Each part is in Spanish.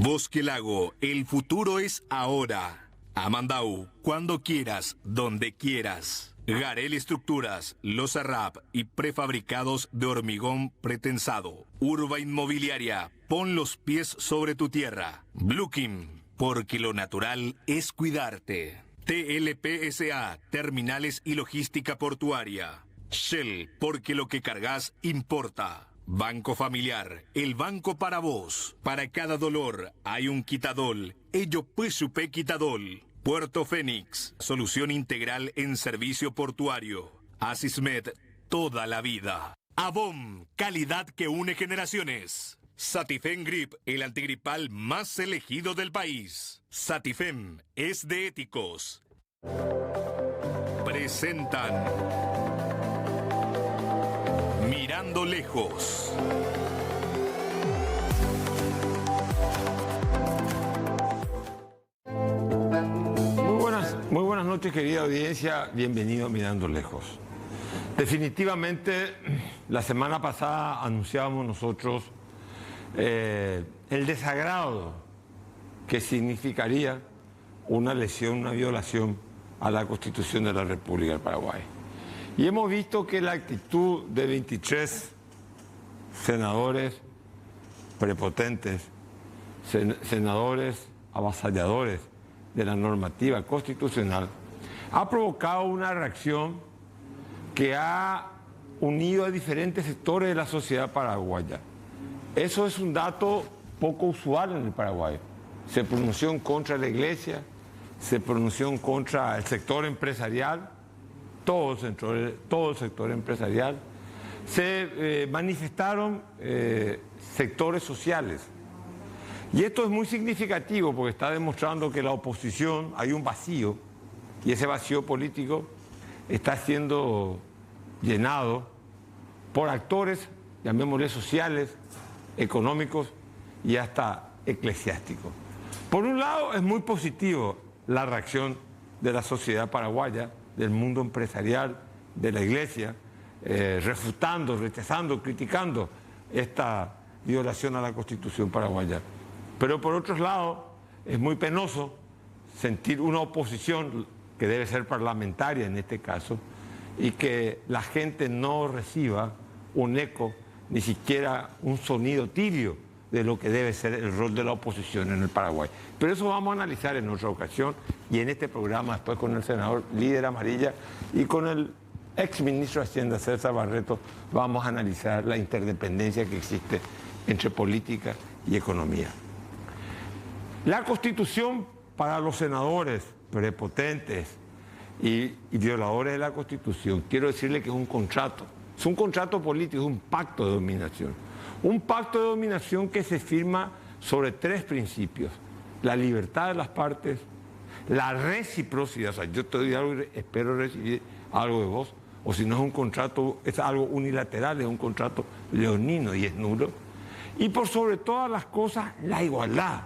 Bosque Lago, el futuro es ahora. Amandau, cuando quieras, donde quieras. Garel Estructuras, losa rap y prefabricados de hormigón pretensado. Urba Inmobiliaria, pon los pies sobre tu tierra. Bluekin, porque lo natural es cuidarte. TLPSA, Terminales y Logística Portuaria. Shell, porque lo que cargas importa. Banco Familiar, el banco para vos. Para cada dolor hay un quitadol. Ello pues supe quitadol. Puerto Fénix, solución integral en servicio portuario. Asismed, toda la vida. Avon, calidad que une generaciones. Satifem Grip, el antigripal más elegido del país. Satifem es de éticos. Presentan Mirando Lejos. Muy buenas noches, querida audiencia. Bienvenido a Mirando Lejos. Definitivamente, la semana pasada anunciábamos nosotros el desagrado que significaría una lesión, una violación a la Constitución de la República del Paraguay. Y hemos visto que la actitud de 23 senadores prepotentes, senadores avasalladores de la normativa constitucional, ha provocado una reacción que ha unido a diferentes sectores de la sociedad paraguaya. Eso es un dato poco usual en el Paraguay. Se pronunció en contra de la Iglesia, se pronunció en contra del sector empresarial, todo el sector empresarial, se manifestaron sectores sociales. Y esto es muy significativo porque está demostrando que la oposición, hay un vacío, y ese vacío político está siendo llenado por actores, llamémosle sociales, económicos y hasta eclesiásticos. Por un lado, es muy positivo la reacción de la sociedad paraguaya, del mundo empresarial, de la Iglesia, refutando, rechazando, criticando esta violación a la Constitución paraguaya. Pero por otro lado, es muy penoso sentir una oposición que debe ser parlamentaria en este caso y que la gente no reciba un eco, ni siquiera un sonido tibio de lo que debe ser el rol de la oposición en el Paraguay. Pero eso vamos a analizar en otra ocasión y en este programa después con el senador líder Amarilla y con el exministro de Hacienda César Barreto vamos a analizar la interdependencia que existe entre política y economía. La Constitución para los senadores prepotentes y violadores de la Constitución, quiero decirle que es un contrato político, es un pacto de dominación. Un pacto de dominación que se firma sobre tres principios: la libertad de las partes, la reciprocidad, o sea, yo te doy algo y espero recibir algo de vos, o si no es un contrato, es algo unilateral, es un contrato leonino y es nulo, y por sobre todas las cosas, la igualdad.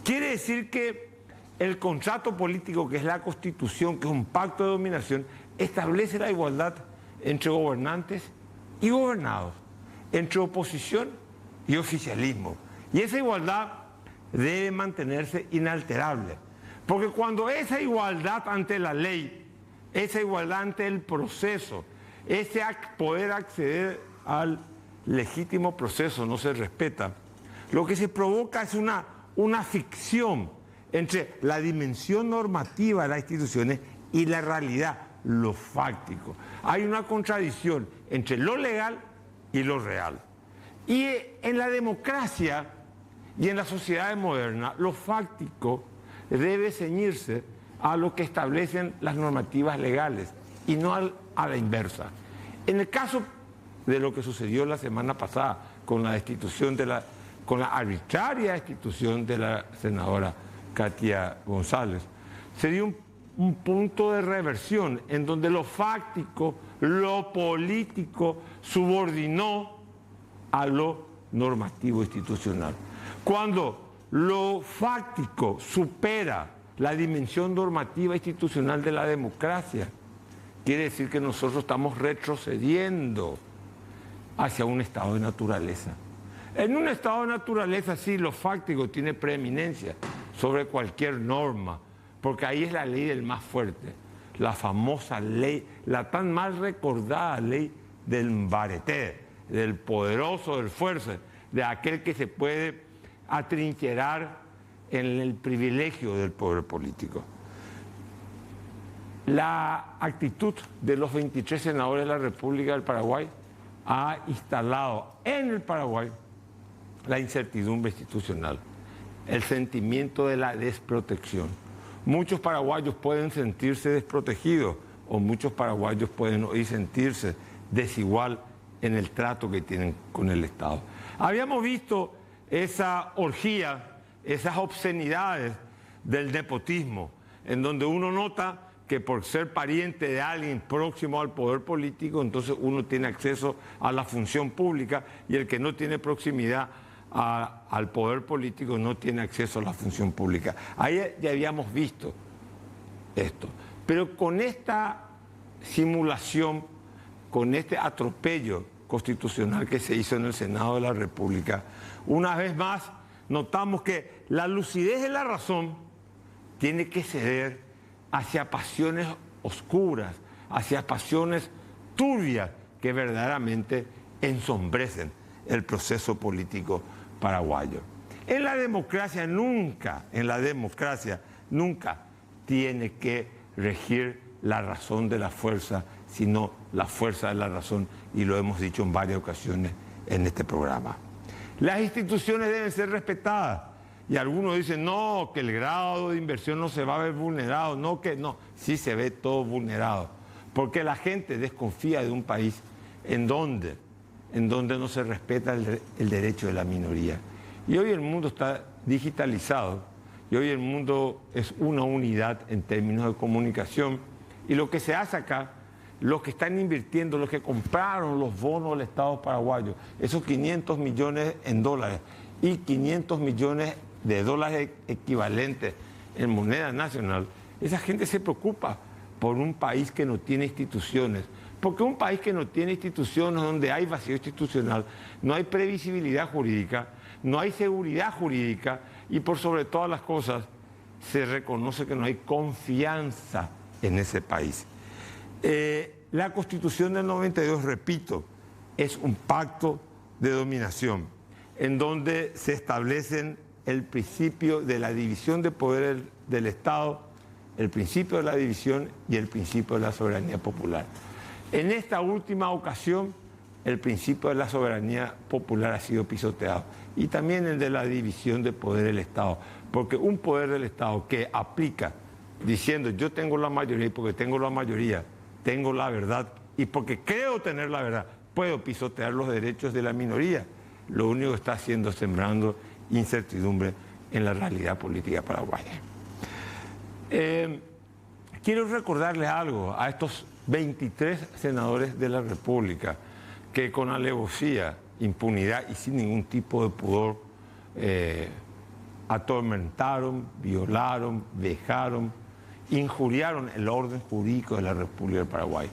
Quiere decir que el contrato político, que es la Constitución, que es un pacto de dominación, establece la igualdad entre gobernantes y gobernados, entre oposición y oficialismo. Y esa igualdad debe mantenerse inalterable, porque cuando esa igualdad ante la ley, esa igualdad ante el proceso, ese poder acceder al legítimo proceso no se respeta, lo que se provoca es una ficción entre la dimensión normativa de las instituciones y la realidad, lo fáctico. Hay una contradicción entre lo legal y lo real. Y en la democracia y en la sociedad moderna, lo fáctico debe ceñirse a lo que establecen las normativas legales y no a la inversa. En el caso de lo que sucedió la semana pasada con la destitución con la arbitraria destitución de la senadora Katia González, se dio un punto de reversión en donde lo fáctico, lo político subordinó a lo normativo institucional. Cuando lo fáctico supera la dimensión normativa institucional de la democracia, quiere decir que nosotros estamos retrocediendo hacia un estado de naturaleza. En un estado de naturaleza, sí, lo fáctico tiene preeminencia sobre cualquier norma, porque ahí es la ley del más fuerte, la famosa ley, la tan mal recordada ley del mbareté, del poderoso, del fuerte, de aquel que se puede atrincherar en el privilegio del poder político. La actitud de los 23 senadores de la República del Paraguay ha instalado en el Paraguay la incertidumbre institucional, el sentimiento de la desprotección. Muchos paraguayos pueden sentirse desprotegidos o muchos paraguayos pueden hoy sentirse desigual en el trato que tienen con el Estado. Habíamos visto esa orgía, esas obscenidades del nepotismo, en donde uno nota que por ser pariente de alguien próximo al poder político, entonces uno tiene acceso a la función pública y el que no tiene proximidad al poder político no tiene acceso a la función pública. Ahí ya habíamos visto esto. Pero con esta simulación, con este atropello constitucional que se hizo en el Senado de la República, una vez más notamos que la lucidez de la razón tiene que ceder hacia pasiones oscuras, hacia pasiones turbias que verdaderamente ensombrecen el proceso político paraguayo. En la democracia nunca tiene que regir la razón de la fuerza, sino la fuerza de la razón, y lo hemos dicho en varias ocasiones en este programa. Las instituciones deben ser respetadas, y algunos dicen, no, que el grado de inversión no se va a ver vulnerado, no, sí se ve todo vulnerado, porque la gente desconfía de un país en donde no se respeta el derecho de la minoría. Y hoy el mundo está digitalizado, y hoy el mundo es una unidad en términos de comunicación, y lo que se hace acá, los que están invirtiendo, los que compraron los bonos del Estado paraguayo, esos 500 millones en dólares y 500 millones de dólares equivalentes en moneda nacional, esa gente se preocupa por un país que no tiene instituciones, porque un país que no tiene instituciones, donde hay vacío institucional, no hay previsibilidad jurídica, no hay seguridad jurídica y por sobre todas las cosas se reconoce que no hay confianza en ese país. La Constitución del 92, repito, es un pacto de dominación en donde se establecen el principio de la división de poderes del Estado, el principio de la división y el principio de la soberanía popular. En esta última ocasión, el principio de la soberanía popular ha sido pisoteado y también el de la división de poder del Estado, porque un poder del Estado que aplica diciendo yo tengo la mayoría y porque tengo la mayoría, tengo la verdad y porque creo tener la verdad, puedo pisotear los derechos de la minoría, lo único que está haciendo es sembrando incertidumbre en la realidad política paraguaya. Quiero recordarles algo a estos 23 senadores de la República que con alevosía, impunidad y sin ningún tipo de pudor atormentaron, violaron, vejaron, injuriaron el orden jurídico de la República del Paraguay,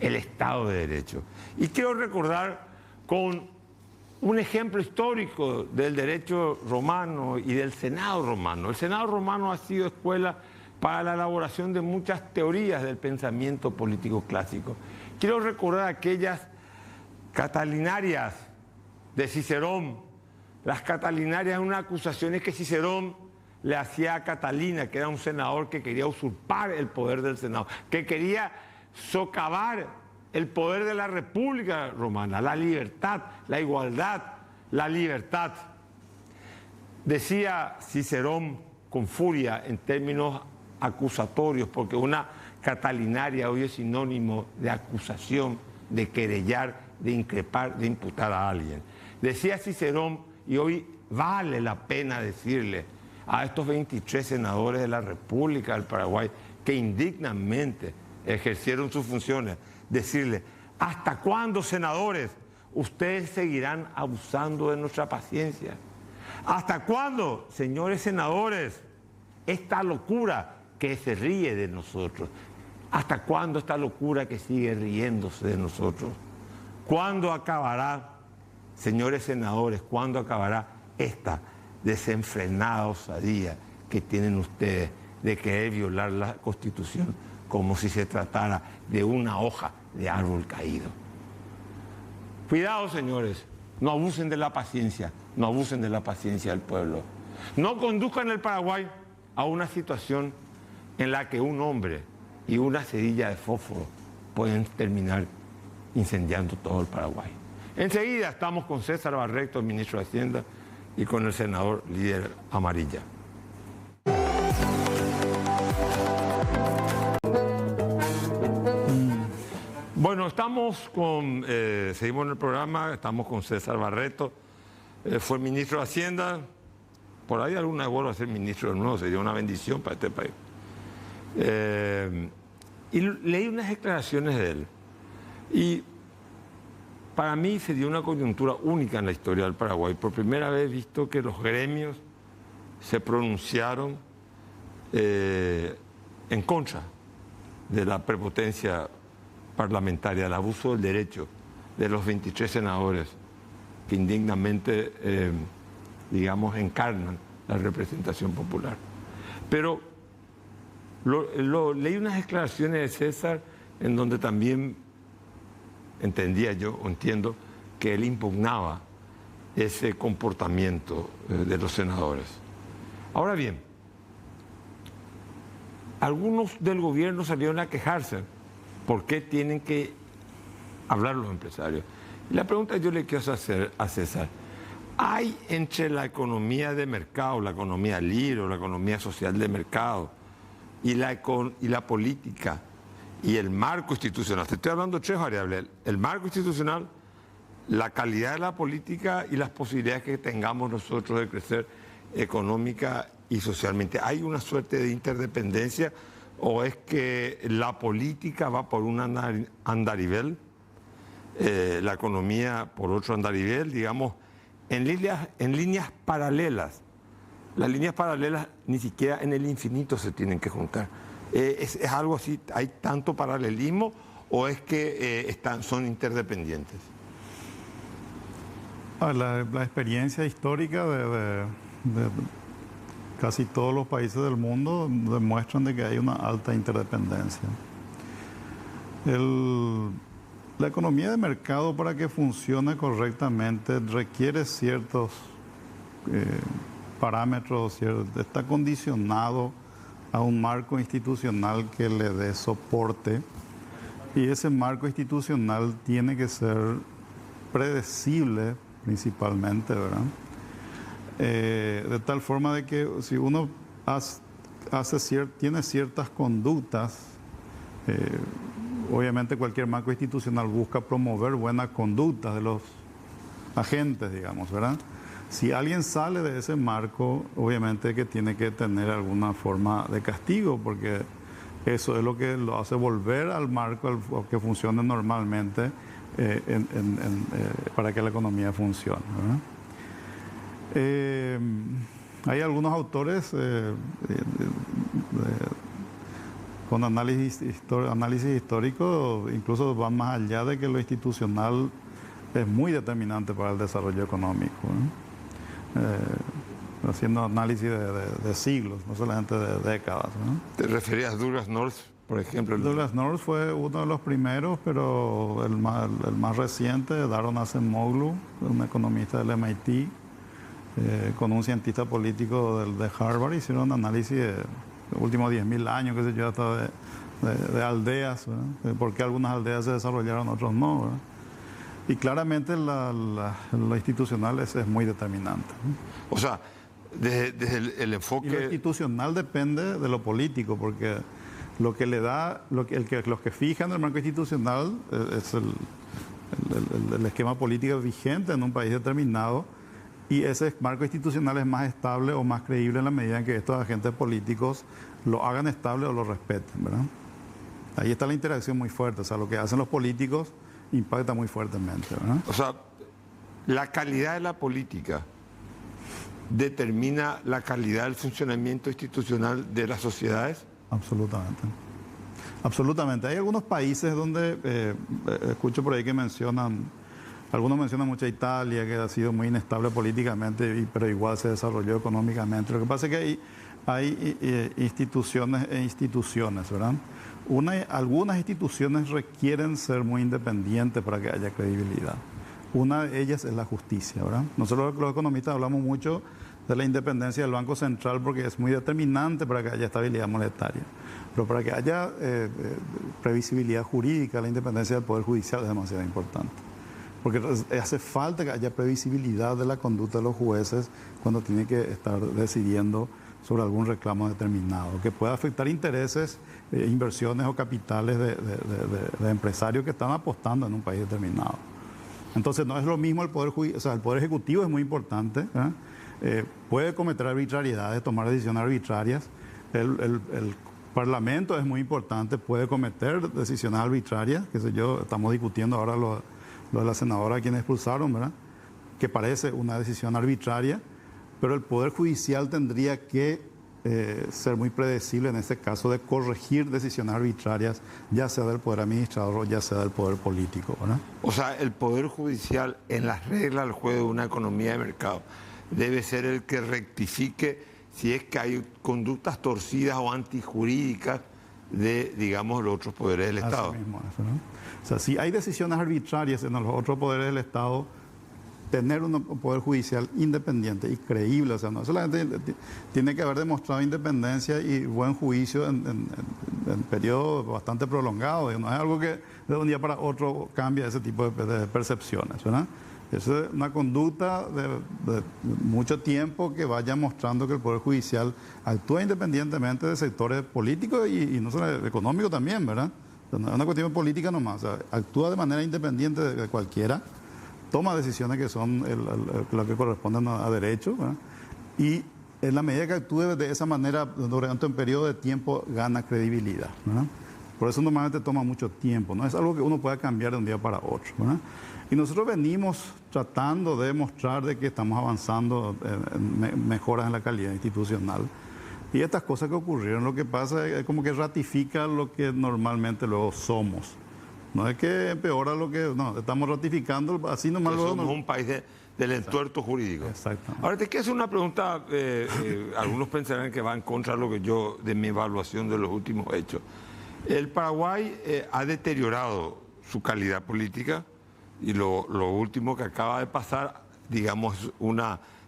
el Estado de Derecho. Y quiero recordar con un ejemplo histórico del derecho romano y del Senado romano. El Senado romano ha sido escuela para la elaboración de muchas teorías del pensamiento político clásico. Quiero recordar aquellas catalinarias de Cicerón. Las catalinarias eran unas acusaciones que Cicerón le hacía a Catalina, que era un senador que quería usurpar el poder del Senado, que quería socavar el poder de la República Romana, la libertad, la igualdad, la libertad. Decía Cicerón con furia en términos acusatorios, porque una catalinaria hoy es sinónimo de acusación, de querellar, de increpar, de imputar a alguien. Decía Cicerón, y hoy vale la pena decirle a estos 23 senadores de la República del Paraguay que indignamente ejercieron sus funciones, decirle, ¿hasta cuándo, senadores, ustedes seguirán abusando de nuestra paciencia? ¿Hasta cuándo, señores senadores, esta locura que se ríe de nosotros? ¿Hasta cuándo esta locura que sigue riéndose de nosotros? ¿Cuándo acabará señores senadores, ¿cuándo acabará esta desenfrenada osadía que tienen ustedes de querer violar la Constitución como si se tratara de una hoja de árbol caído? Cuidado, señores, no abusen de la paciencia, no abusen de la paciencia del pueblo. No conduzcan el Paraguay a una situación en la que un hombre y una cerilla de fósforo pueden terminar incendiando todo el Paraguay. Enseguida estamos con César Barreto, ministro de Hacienda, y con el senador líder Amarilla. Bueno, seguimos en el programa, estamos con César Barreto, fue ministro de Hacienda, por ahí alguna vez vuelvo a ser ministro de nuevo, sería una bendición para este país. Y leí unas declaraciones de él, y para mí se dio una coyuntura única en la historia del Paraguay. Por primera vez he visto que los gremios se pronunciaron en contra de la prepotencia parlamentaria, del abuso del derecho de los 23 senadores que indignamente, encarnan la representación popular. Pero leí unas declaraciones de César en donde también entendía yo, o entiendo, que él impugnaba ese comportamiento de los senadores. Ahora bien, algunos del gobierno salieron a quejarse. ¿Por qué tienen que hablar los empresarios? Y la pregunta que yo le quiero hacer a César: ¿hay entre la economía de mercado, la economía libre o la economía social de mercado y la política y el marco institucional? Te estoy hablando de tres variables: el marco institucional, la calidad de la política y las posibilidades que tengamos nosotros de crecer económica y socialmente. ¿Hay una suerte de interdependencia o es que la política va por un andarivel, la economía por otro andarivel, digamos, en líneas paralelas? Las líneas paralelas ni siquiera en el infinito se tienen que juntar. ¿Es algo así? ¿Hay tanto paralelismo o es que son interdependientes? La experiencia histórica de casi todos los países del mundo demuestran de que hay una alta interdependencia. La economía de mercado, para que funcione correctamente, requiere ciertos parámetros, está condicionado a un marco institucional que le dé soporte, y ese marco institucional tiene que ser predecible principalmente, ¿verdad? De tal forma de que si uno tiene ciertas conductas, obviamente cualquier marco institucional busca promover buenas conductas de los agentes, digamos, ¿verdad? Si alguien sale de ese marco, obviamente que tiene que tener alguna forma de castigo, porque eso es lo que lo hace volver al marco que funcione normalmente para que la economía funcione, ¿verdad? Hay algunos autores con análisis histórico, incluso van más allá de que lo institucional es muy determinante para el desarrollo económico, haciendo análisis de siglos, no solamente de décadas, ¿no? ¿Te referías a Douglas North, por ejemplo? Douglas North fue uno de los primeros, pero el más reciente, Daron Acemoglu, un economista del MIT, con un cientista político de Harvard, hicieron un análisis de los últimos 10.000 años, qué sé yo, hasta de aldeas, ¿verdad? Por qué algunas aldeas se desarrollaron, otros no, ¿verdad? Y claramente lo institucional es muy determinante, ¿no? O sea, desde el enfoque... Y lo institucional depende de lo político, porque lo que le da, los que fijan el marco institucional es el esquema político vigente en un país determinado, y ese marco institucional es más estable o más creíble en la medida en que estos agentes políticos lo hagan estable o lo respeten, ¿verdad? Ahí está la interacción muy fuerte, o sea, lo que hacen los políticos impacta muy fuertemente, ¿verdad? O sea, la calidad de la política determina la calidad del funcionamiento institucional de las sociedades. Absolutamente. Absolutamente. Hay algunos países donde, escucho por ahí que mencionan Algunos mencionan mucho a Italia, que ha sido muy inestable políticamente, pero igual se desarrolló económicamente. Lo que pasa es que hay instituciones e instituciones, ¿verdad? Algunas instituciones requieren ser muy independientes para que haya credibilidad. Una de ellas es la justicia, ¿verdad? Nosotros los economistas hablamos mucho de la independencia del Banco Central porque es muy determinante para que haya estabilidad monetaria. Pero para que haya previsibilidad jurídica, la independencia del Poder Judicial es demasiado importante. Porque hace falta que haya previsibilidad de la conducta de los jueces cuando tienen que estar decidiendo sobre algún reclamo determinado, que pueda afectar intereses, inversiones o capitales de empresarios que están apostando en un país determinado. Entonces no es lo mismo el Poder Judicial, o sea, el Poder Ejecutivo es muy importante, puede cometer arbitrariedades, tomar decisiones arbitrarias, el Parlamento es muy importante, puede cometer decisiones arbitrarias, qué sé yo, estamos discutiendo ahora lo de la senadora a quien expulsaron, ¿verdad? Que parece una decisión arbitraria, pero el Poder Judicial tendría que ser muy predecible en este caso de corregir decisiones arbitrarias, ya sea del Poder Administrador o ya sea del Poder Político, ¿verdad? O sea, el Poder Judicial, en las reglas del juego de una economía de mercado, debe ser el que rectifique si es que hay conductas torcidas o antijurídicas de, digamos, los otros poderes del Estado. Así mismo eso, ¿no? O sea, si hay decisiones arbitrarias en los otros poderes del Estado, tener un poder judicial independiente y creíble, o sea, no solamente tiene que haber demostrado independencia y buen juicio en periodos bastante prolongados, no es algo que de un día para otro cambia ese tipo de percepciones, ¿verdad? Es una conducta de mucho tiempo que vaya mostrando que el Poder Judicial actúa independientemente de sectores políticos y no solo económicos también, ¿verdad? O sea, no es una cuestión política nomás, o sea, actúa de manera independiente de cualquiera, toma decisiones que son lo que corresponden a derecho, ¿verdad? Y en la medida que actúe de esa manera durante un periodo de tiempo gana credibilidad, ¿verdad? Por eso normalmente toma mucho tiempo, no es algo que uno pueda cambiar de un día para otro, ¿verdad? Y nosotros venimos tratando de mostrar de que estamos avanzando en mejoras en la calidad institucional. Y estas cosas que ocurrieron, lo que pasa es como que ratifica lo que normalmente luego somos. No es que empeora lo que... No, estamos ratificando, así nomás que luego... Somos un país del entuerto jurídico. Exactamente. Ahora te quiero hacer una pregunta, algunos pensarán que va en contra de lo que yo, de mi evaluación de los últimos hechos. El Paraguay ha deteriorado su calidad política y lo último que acaba de pasar, digamos,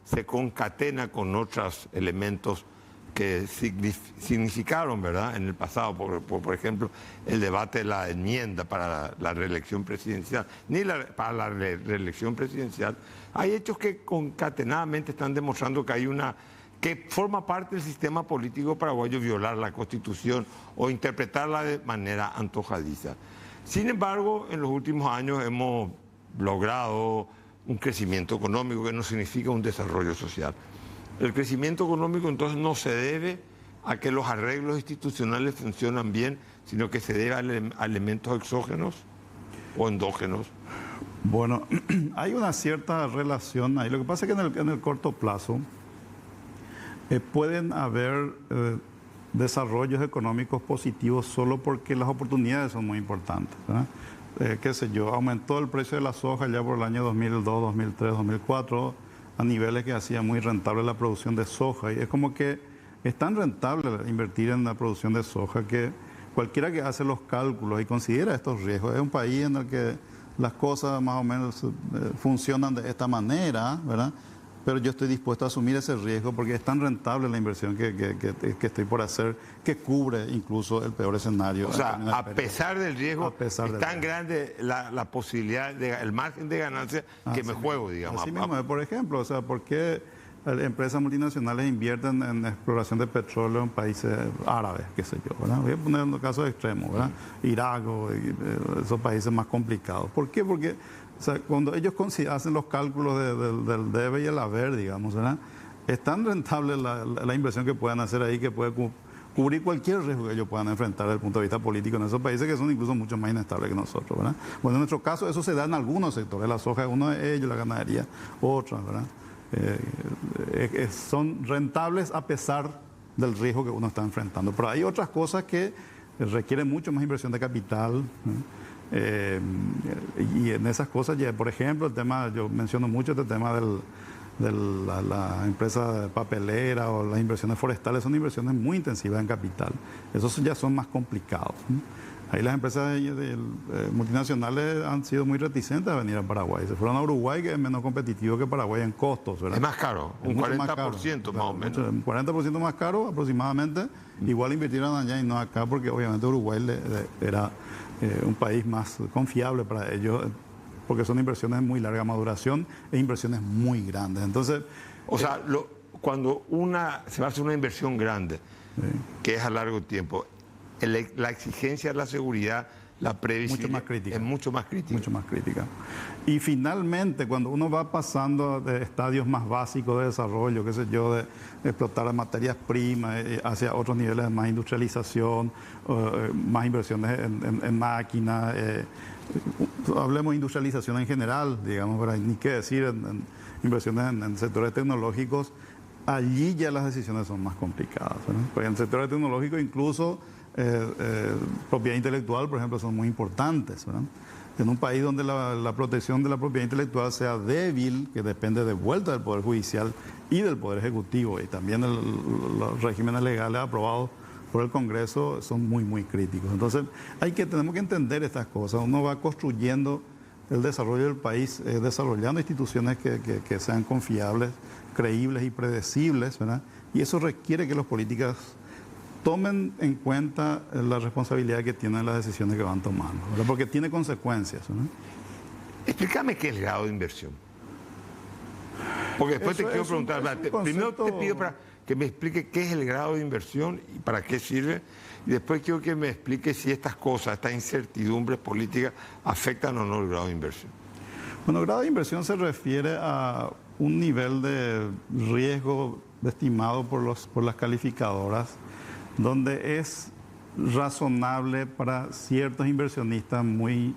se concatena con otros elementos que significaron, ¿verdad?, en el pasado, por ejemplo, el debate de la enmienda para la reelección presidencial, para la reelección presidencial. Hay hechos que concatenadamente están demostrando que hay que forma parte del sistema político paraguayo violar la Constitución o interpretarla de manera antojadiza. Sin embargo, en los últimos años hemos logrado un crecimiento económico que no significa un desarrollo social. El crecimiento económico entonces no se debe a que los arreglos institucionales funcionan bien, sino que se debe a elementos exógenos o endógenos. Bueno, hay una cierta relación ahí. Lo que pasa es que en el corto plazo pueden haber desarrollos económicos positivos solo porque las oportunidades son muy importantes, ¿verdad? Qué sé yo, aumentó el precio de la soja ya por el año 2002, 2003, 2004 a niveles que hacía muy rentable la producción de soja. Y es como que es tan rentable invertir en la producción de soja que cualquiera que hace los cálculos y considera estos riesgos, es un país en el que las cosas más o menos funcionan de esta manera, ¿verdad? Pero yo estoy dispuesto a asumir ese riesgo porque es tan rentable la inversión que estoy por hacer que cubre incluso el peor escenario. O sea, a pesar del riesgo, es tan grande la posibilidad, el margen de ganancia que me juego, digamos. Así mismo, por ejemplo, o sea, ¿por qué empresas multinacionales invierten en exploración de petróleo en países árabes, qué sé yo, ¿verdad? Voy a poner un caso extremo, ¿verdad? Irak o esos países más complicados. ¿Por qué? Porque o sea, cuando ellos hacen los cálculos del debe y el haber, digamos, ¿verdad? Es tan rentable la inversión que puedan hacer ahí que puede cubrir cualquier riesgo que ellos puedan enfrentar desde el punto de vista político en esos países que son incluso mucho más inestables que nosotros, ¿verdad? Bueno, en nuestro caso eso se da en algunos sectores, la soja es uno de ellos, la ganadería otro, ¿verdad? Son rentables a pesar del riesgo que uno está enfrentando. Pero hay otras cosas que requieren mucho más inversión de capital, ¿no? Y en esas cosas, ya, por ejemplo, el tema, yo menciono mucho este tema de la empresa papelera o las inversiones forestales, son inversiones muy intensivas en capital. Esos ya son más complicados, ¿no? Ahí las empresas multinacionales han sido muy reticentes a venir a Paraguay. Se fueron a Uruguay, que es menos competitivo que Paraguay en costos, ¿verdad? Es más caro, un 40% más o menos. Un 40% más caro aproximadamente. Igual invirtieron allá y no acá, porque obviamente Uruguay era un país más confiable para ellos, porque son inversiones de muy larga maduración e inversiones muy grandes. Entonces, o sea, cuando se va a hacer una inversión grande, que es a largo tiempo, la exigencia de la seguridad, la previsibilidad es mucho más crítica. Mucho más crítica. Y finalmente, cuando uno va pasando de estadios más básicos de desarrollo, qué sé yo, de explotar las materias primas hacia otros niveles de más industrialización, más inversiones en máquinas, hablemos de industrialización en general, digamos, pero ni qué decir en inversiones en sectores tecnológicos, allí ya las decisiones son más complicadas, ¿no? Porque en el sector tecnológico incluso propiedad intelectual, por ejemplo, son muy importantes, ¿verdad? En un país donde la protección de la propiedad intelectual sea débil, que depende de vuelta del Poder Judicial y del Poder Ejecutivo, y también los regímenes legales aprobados por el Congreso son muy, muy críticos. Entonces, tenemos que entender estas cosas. Uno va construyendo el desarrollo del país, desarrollando instituciones que sean confiables, creíbles y predecibles, ¿verdad? Y eso requiere que los políticos tomen en cuenta la responsabilidad que tienen las decisiones que van tomando, ¿verdad? Porque tiene consecuencias, ¿no? Explícame qué es el grado de inversión. Porque después te quiero preguntar, primero te pido para que me explique qué es el grado de inversión y para qué sirve, y después quiero que me explique si estas cosas, estas incertidumbres políticas, afectan o no el grado de inversión. Bueno, el grado de inversión se refiere a un nivel de riesgo estimado por las calificadoras, donde es razonable para ciertos inversionistas muy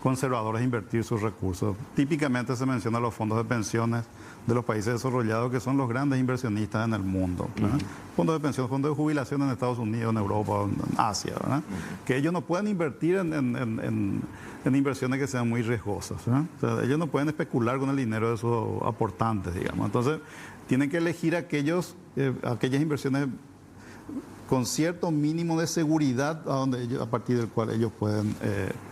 conservadores invertir sus recursos. Típicamente se menciona los fondos de pensiones de los países desarrollados, que son los grandes inversionistas en el mundo, ¿verdad? Fondos de pensión, fondos de jubilación en Estados Unidos, en Europa, en Asia, ¿verdad? Que ellos no pueden invertir en inversiones que sean muy riesgosas, ¿verdad? O sea, ellos no pueden especular con el dinero de sus aportantes, digamos. Entonces, tienen que elegir aquellas inversiones con cierto mínimo de seguridad a partir del cual ellos pueden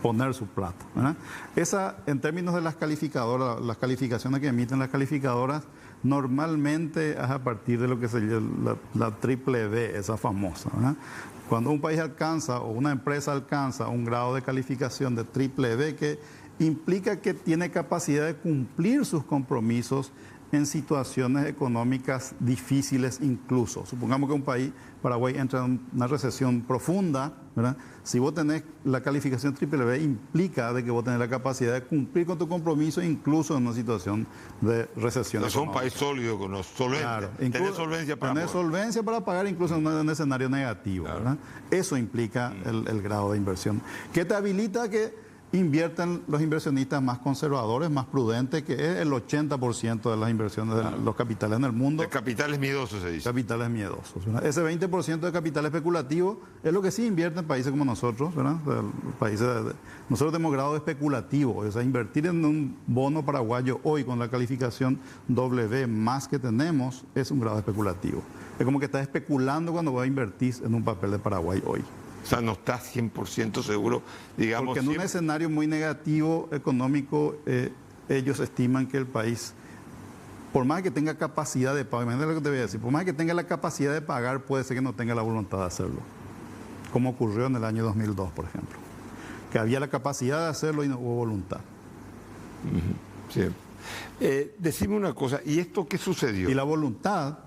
poner su plata, ¿verdad? Esa, en términos de las calificadoras, las calificaciones que emiten las calificadoras, normalmente es a partir de lo que se llama la triple B, esa famosa, ¿verdad? Cuando un país alcanza o una empresa alcanza un grado de calificación de triple B, que implica que tiene capacidad de cumplir sus compromisos en situaciones económicas difíciles incluso. Supongamos que un país, Paraguay, entra en una recesión profunda, ¿verdad? Si vos tenés la calificación triple B, implica de que vos tenés la capacidad de cumplir con tu compromiso incluso en una situación de recesión. No, es un país sólido, solvente. Claro, tenés solvencia para pagar incluso en un escenario negativo, claro, ¿verdad? Eso implica el grado de inversión, que te habilita que invierten los inversionistas más conservadores, más prudentes, que es el 80% de las inversiones de los capitales en el mundo. De capitales miedosos se dice. Capitales miedosos, ¿verdad? Ese 20% de capital especulativo es lo que sí invierten países como nosotros, ¿verdad? Nosotros tenemos grado especulativo, o sea, invertir en un bono paraguayo hoy con la calificación W más que tenemos es un grado especulativo. Es como que estás especulando cuando vas a invertir en un papel de Paraguay hoy. O sea, no estás 100% seguro, digamos. Porque en un escenario muy negativo económico, ellos estiman que el país, por más que tenga capacidad de pagar, imagínate lo que te voy a decir, por más que tenga la capacidad de pagar, puede ser que no tenga la voluntad de hacerlo. Como ocurrió en el año 2002, por ejemplo. Que había la capacidad de hacerlo y no hubo voluntad. Sí. Decime una cosa, ¿y esto qué sucedió? Y la voluntad,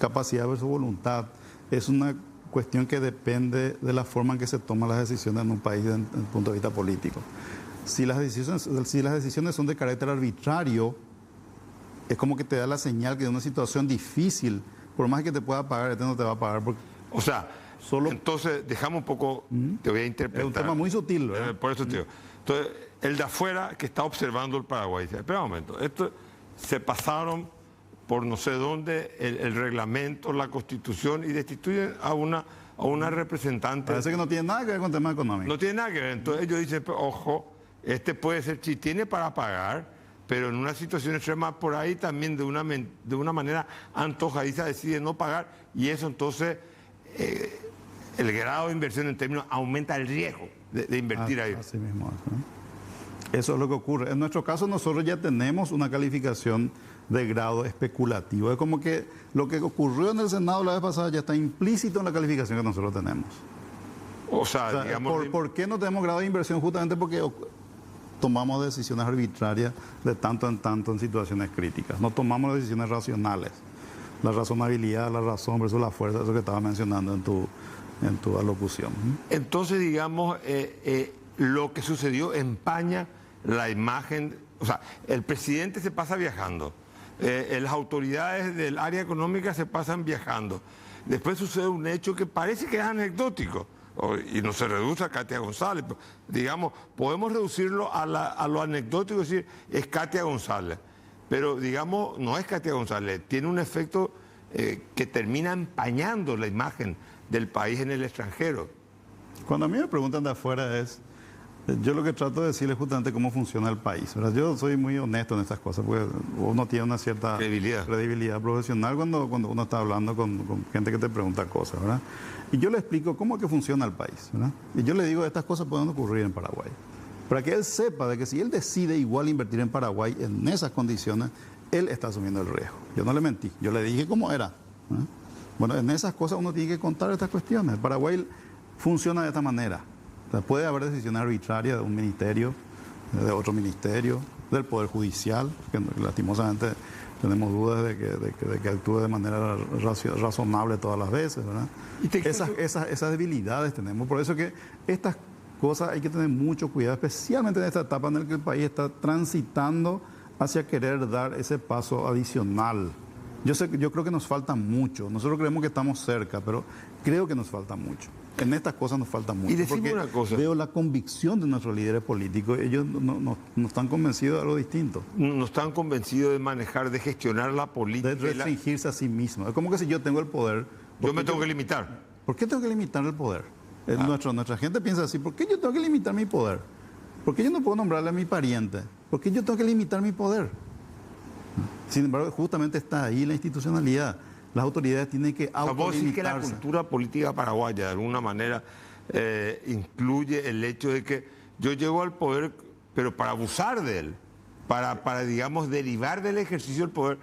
capacidad versus voluntad, es una cuestión que depende de la forma en que se toman las decisiones en un país desde el punto de vista político. Si las decisiones son de carácter arbitrario, es como que te da la señal que en una situación difícil, por más que te pueda pagar, este no te va a pagar. Porque o sea, entonces dejamos un poco, te voy a interpretar. Es un tema muy sutil, ¿verdad? Por eso te digo. Entonces, el de afuera que está observando el Paraguay dice, espera un momento, esto se pasaron por no sé dónde el reglamento, la constitución y destituyen a a una representante. Parece que no tiene nada que ver con temas económicos. No tiene nada que ver. Entonces ellos dicen, ojo, este puede ser, si tiene para pagar, pero en una situación extrema por ahí también de una manera antojadiza decide no pagar, y eso entonces el grado de inversión en términos aumenta el riesgo de invertir ahí. Así mismo es, ¿no? Eso es lo que ocurre. En nuestro caso nosotros ya tenemos una calificación de grado especulativo. Es como que lo que ocurrió en el Senado la vez pasada ya está implícito en la calificación que nosotros tenemos. O sea, digamos... ¿Por qué no tenemos grado de inversión? Justamente porque tomamos decisiones arbitrarias de tanto en tanto en situaciones críticas. No tomamos decisiones racionales. La razonabilidad, la razón versus la fuerza, eso que estaba mencionando en tu alocución. Entonces, digamos, lo que sucedió empaña la imagen. O sea, el presidente se pasa viajando, las autoridades del área económica se pasan viajando. Después sucede un hecho que parece que es anecdótico, y no se reduce a Katia González. Digamos, podemos reducirlo a lo anecdótico, es decir, es Katia González. Pero, digamos, no es Katia González, tiene un efecto que termina empañando la imagen del país en el extranjero. Cuando a mí me preguntan de afuera yo lo que trato de decirles justamente cómo funciona el país, ¿verdad? Yo soy muy honesto en estas cosas, porque uno tiene una cierta credibilidad profesional cuando uno está hablando con gente que te pregunta cosas, ¿verdad? Y yo le explico cómo es que funciona el país, ¿verdad? Y yo le digo, estas cosas pueden ocurrir en Paraguay. Para que él sepa de que si él decide igual invertir en Paraguay en esas condiciones, él está asumiendo el riesgo. Yo no le mentí, yo le dije cómo era, ¿verdad? Bueno, en esas cosas uno tiene que contar estas cuestiones. Paraguay funciona de esta manera. O sea, puede haber decisiones arbitrarias de un ministerio, de otro ministerio, del Poder Judicial, que lastimosamente tenemos dudas de que actúe de manera razonable todas las veces, ¿verdad? Esas debilidades tenemos. Por eso que estas cosas hay que tener mucho cuidado, especialmente en esta etapa en la que el país está transitando hacia querer dar ese paso adicional. Yo creo que nos falta mucho. Nosotros creemos que estamos cerca, pero creo que nos falta mucho. En estas cosas nos falta mucho. Y decimos una cosa. Veo la convicción de nuestros líderes políticos. Ellos no están convencidos de algo distinto. No están convencidos de manejar, de gestionar la política. De restringirse a sí mismos. Es como que si yo tengo el poder... Yo me tengo que limitar. ¿Por qué tengo que limitar el poder? Nuestra gente piensa así. ¿Por qué yo tengo que limitar mi poder? ¿Por qué yo no puedo nombrarle a mi pariente? ¿Por qué yo tengo que limitar mi poder? Sin embargo, justamente está ahí la institucionalidad. Las autoridades tienen que autolimitarse. Vos decís que la cultura política paraguaya, de alguna manera, incluye el hecho de que yo llego al poder, pero para abusar de él, para digamos, derivar del ejercicio del poder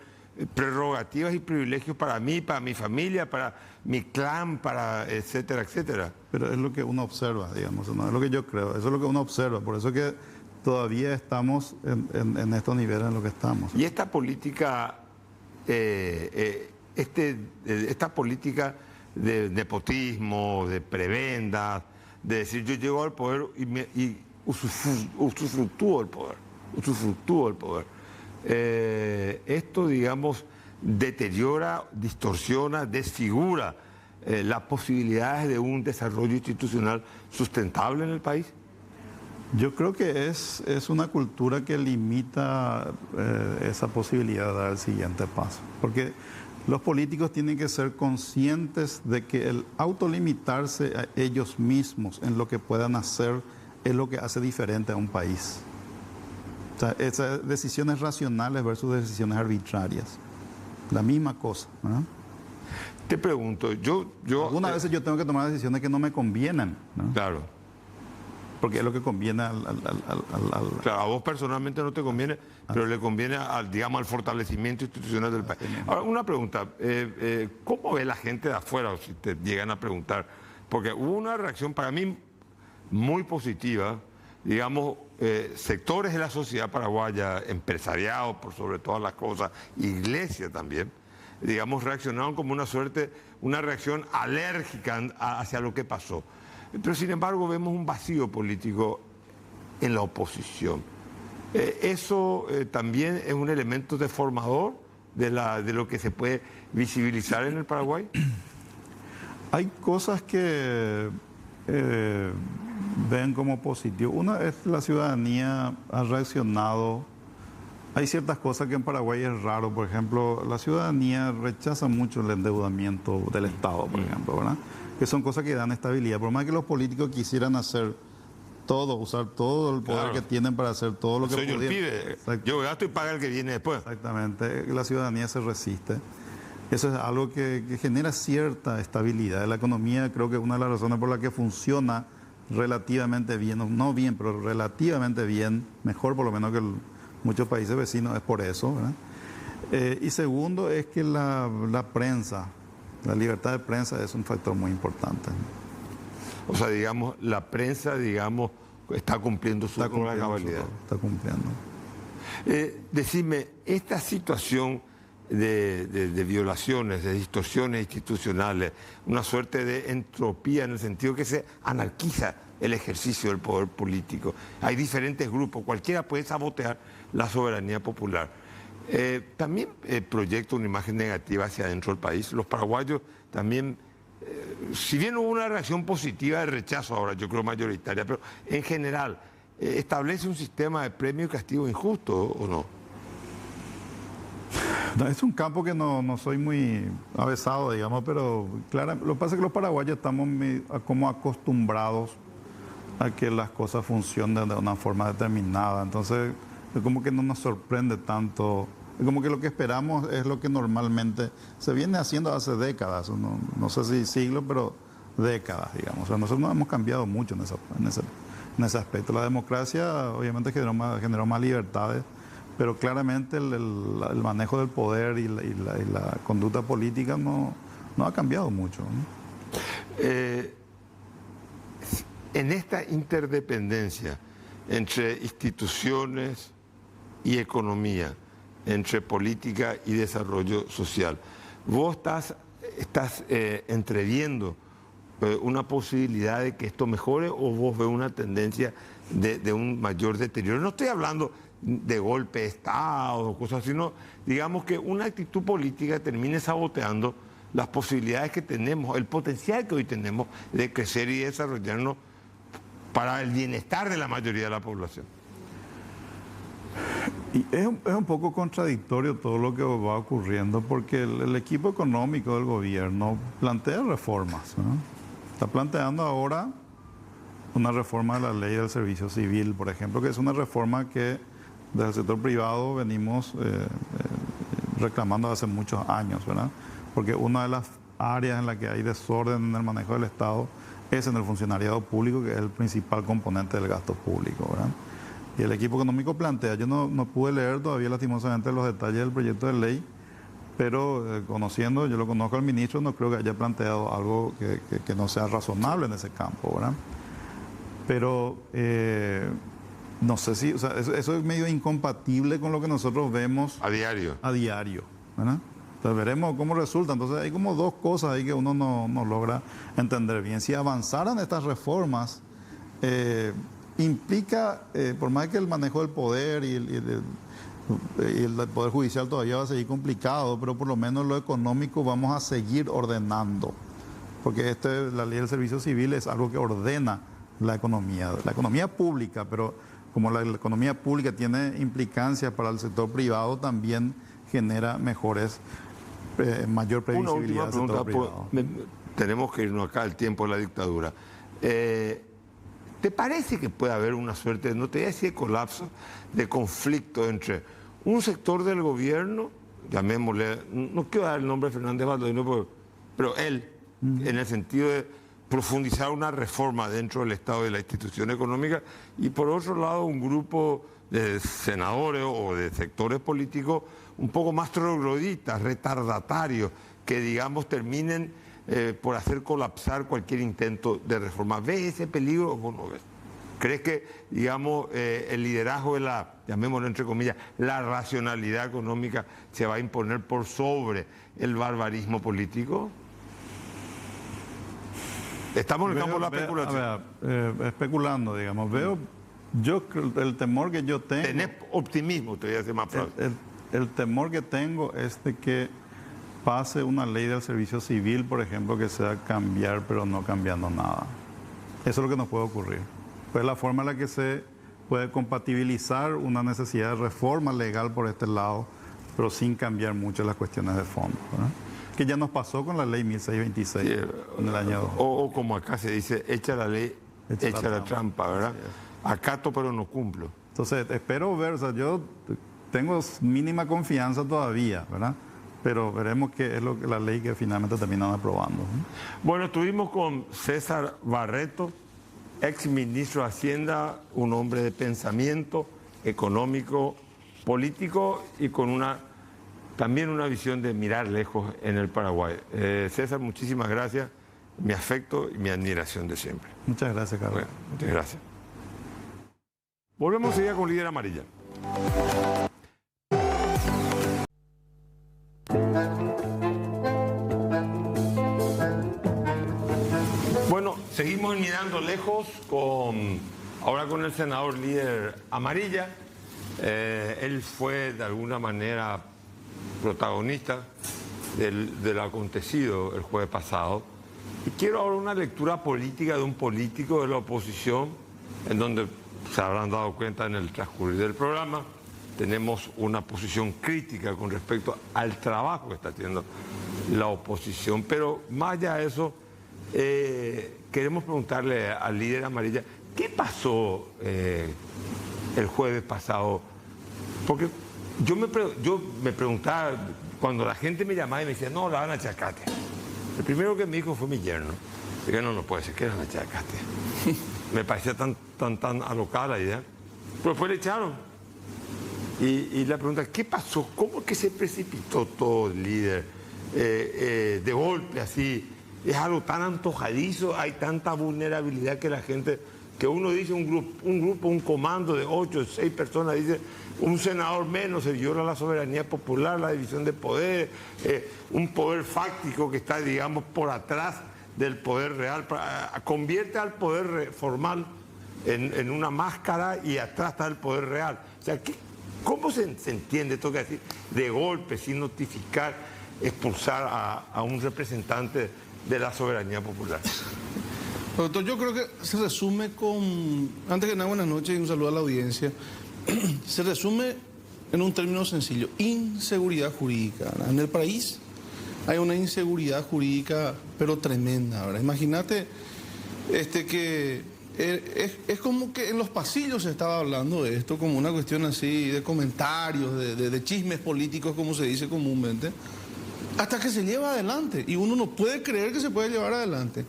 prerrogativas y privilegios para mí, para mi familia, para mi clan, para etcétera, etcétera. Pero es lo que uno observa, digamos, no es lo que yo creo, eso es lo que uno observa. Por eso que todavía estamos en estos niveles en los que estamos. Y esta política... esta política de nepotismo, de prebendas, de decir yo llego al poder y usufructúo el poder. Esto, digamos, deteriora, distorsiona, desfigura las posibilidades de un desarrollo institucional sustentable en el país. Yo creo que es una cultura que limita esa posibilidad de dar el siguiente paso. Porque los políticos tienen que ser conscientes de que el autolimitarse a ellos mismos en lo que puedan hacer es lo que hace diferente a un país. O sea, esas decisiones racionales versus decisiones arbitrarias. La misma cosa, ¿no? Te pregunto, algunas veces yo tengo que tomar decisiones que no me convienen, ¿no? Claro. Porque es lo que conviene Claro, a vos personalmente no te conviene, pero le conviene digamos, al fortalecimiento institucional del país. Ahora, una pregunta, ¿cómo ve la gente de afuera, si te llegan a preguntar? Porque hubo una reacción para mí muy positiva, digamos, sectores de la sociedad paraguaya, empresariado por sobre todas las cosas, iglesia también, digamos, reaccionaron como una reacción alérgica hacia lo que pasó. Pero sin embargo vemos un vacío político en la oposición. Eso también es un elemento deformador de lo que se puede visibilizar en el Paraguay. Hay cosas que ven como positivo. Una es la ciudadanía ha reaccionado. Hay ciertas cosas que en Paraguay es raro. Por ejemplo, la ciudadanía rechaza mucho el endeudamiento del Estado, por ejemplo, ¿verdad? que son cosas que dan estabilidad. Por más que los políticos quisieran hacer todo, usar todo el poder que tienen para hacer todo lo que Soy yo el pudieran. pibe, yo gasto y paga el que viene después. Exactamente, la ciudadanía se resiste. Eso es algo que genera cierta estabilidad. La economía creo que es una de las razones por las que funciona relativamente bien, no bien, pero relativamente bien, mejor por lo menos que muchos países vecinos, es por eso, ¿verdad? Y segundo es que la prensa, la libertad de prensa es un factor muy importante. O sea, digamos, la prensa, digamos, está cumpliendo su rol de cabalidad. Está cumpliendo. Decime, esta situación de violaciones, de distorsiones institucionales, una suerte de entropía en el sentido que se anarquiza el ejercicio del poder político. Hay diferentes grupos, cualquiera puede sabotear la soberanía popular. También proyecta una imagen negativa hacia adentro del país. Los paraguayos también, si bien hubo una reacción positiva de rechazo ahora, yo creo mayoritaria, pero en general, ¿establece un sistema de premio y castigo injusto o no? No, es un campo que no soy muy avesado, digamos, pero claro, lo que pasa es que los paraguayos estamos como acostumbrados a que las cosas funcionen de una forma determinada. Entonces, es como que no nos sorprende tanto. Es como que lo que esperamos es lo que normalmente se viene haciendo hace décadas, no sé si siglos, pero décadas, digamos. O sea, nosotros no hemos cambiado mucho en ese aspecto. La democracia obviamente generó más libertades, pero claramente el manejo del poder y la conducta política no ha cambiado mucho, ¿no? En esta interdependencia entre instituciones y economía, entre política y desarrollo social, ¿vos estás entreviendo una posibilidad de que esto mejore o vos ves una tendencia de un mayor deterioro? No estoy hablando de golpe de Estado o cosas así, sino digamos que una actitud política termine saboteando las posibilidades que tenemos, el potencial que hoy tenemos de crecer y desarrollarnos para el bienestar de la mayoría de la población. Y es un poco contradictorio todo lo que va ocurriendo, porque el equipo económico del gobierno plantea reformas, ¿no? Está planteando ahora una reforma de la ley del servicio civil, por ejemplo, que es una reforma que desde el sector privado venimos reclamando hace muchos años, ¿verdad? Porque una de las áreas en las que hay desorden en el manejo del Estado es en el funcionariado público, que es el principal componente del gasto público, ¿verdad? Y el equipo económico plantea, yo no pude leer todavía lastimosamente los detalles del proyecto de ley, pero yo lo conozco al ministro, no creo que haya planteado algo que no sea razonable en ese campo, ¿verdad? Pero no sé si, o sea, eso es medio incompatible con lo que nosotros vemos a diario, ¿verdad? Entonces veremos cómo resulta. Entonces hay como dos cosas ahí que uno no logra entender bien. Si avanzaran estas reformas, implica, por más que el manejo del poder y el poder judicial todavía va a seguir complicado, pero por lo menos lo económico vamos a seguir ordenando. Porque la ley del servicio civil es algo que ordena la economía pública, pero como la economía pública tiene implicancias para el sector privado, también genera mayor previsibilidad del sector privado. Tenemos que irnos acá al tiempo de la dictadura. ¿Te parece que puede haber una suerte, no te voy a decir de colapso, de conflicto entre un sector del gobierno, llamémosle, no quiero dar el nombre de Fernández Baldovino, pero él, en el sentido de profundizar una reforma dentro del Estado y de la institución económica, y por otro lado un grupo de senadores o de sectores políticos un poco más trogloditas, retardatarios, que digamos terminen por hacer colapsar cualquier intento de reforma? ¿Ves ese peligro o no ves? ¿Crees que, digamos, el liderazgo de llamémoslo entre comillas, la racionalidad económica se va a imponer por sobre el barbarismo político? Estamos en el campo de la especulación. Especulando, digamos. El temor que yo tengo... Tenés optimismo, te voy a decir más fácil. El temor que tengo es de que pase una ley del servicio civil, por ejemplo, que sea cambiar pero no cambiando nada. Eso es lo que nos puede ocurrir. Pues la forma en la que se puede compatibilizar una necesidad de reforma legal por este lado, pero sin cambiar mucho las cuestiones de fondo, ¿verdad? Que ya nos pasó con la ley 1626 en el año 2. O como acá se dice, echa la ley, echa la trampa, ¿verdad? Acato pero no cumplo. Entonces, espero ver, o sea, yo tengo mínima confianza todavía, ¿verdad? Pero veremos qué es la ley que finalmente terminan aprobando. Bueno, estuvimos con César Barreto, ex ministro de Hacienda, un hombre de pensamiento económico, político y con también una visión de mirar lejos en el Paraguay. César, muchísimas gracias, mi afecto y mi admiración de siempre. Muchas gracias, Carlos. Bueno, muchas gracias. Volvemos ya con Líder Amarilla. Bueno, seguimos mirando lejos ahora con el senador Líder Amarilla. Él fue de alguna manera protagonista del acontecido el jueves pasado. Y quiero ahora una lectura política de un político de la oposición, en donde se habrán dado cuenta en el transcurrir del programa, tenemos una posición crítica con respecto al trabajo que está haciendo la oposición. Pero más allá de eso, queremos preguntarle al Líder Amarilla, ¿qué pasó el jueves pasado? Porque yo me preguntaba, cuando la gente me llamaba y me decía, no, la van a Chacate. El primero que me dijo fue mi yerno. Dije, no puede ser, que la van a Chacate. Me parecía tan alocada la idea. Pero después le echaron. Y la pregunta, ¿qué pasó? ¿Cómo que se precipitó todo el líder? De golpe, así. Es algo tan antojadizo, hay tanta vulnerabilidad que la gente, que uno dice un comando de 8 o 6 personas, dice un senador menos, se viola la soberanía popular, la división de poder, un poder fáctico que está, digamos, por atrás del poder real, convierte al poder formal en una máscara y atrás está el poder real. O sea, ¿cómo se entiende esto que decir de golpe, sin notificar, expulsar a un representante de la soberanía popular? Doctor, yo creo que se resume con, antes que nada, buenas noches y un saludo a la audiencia, se resume en un término sencillo, inseguridad jurídica. En el país hay una inseguridad jurídica, pero tremenda, ¿verdad? Imagínate que es como que en los pasillos se estaba hablando de esto, como una cuestión así de comentarios, de chismes políticos, como se dice comúnmente, hasta que se lleva adelante. Y uno no puede creer que se puede llevar adelante.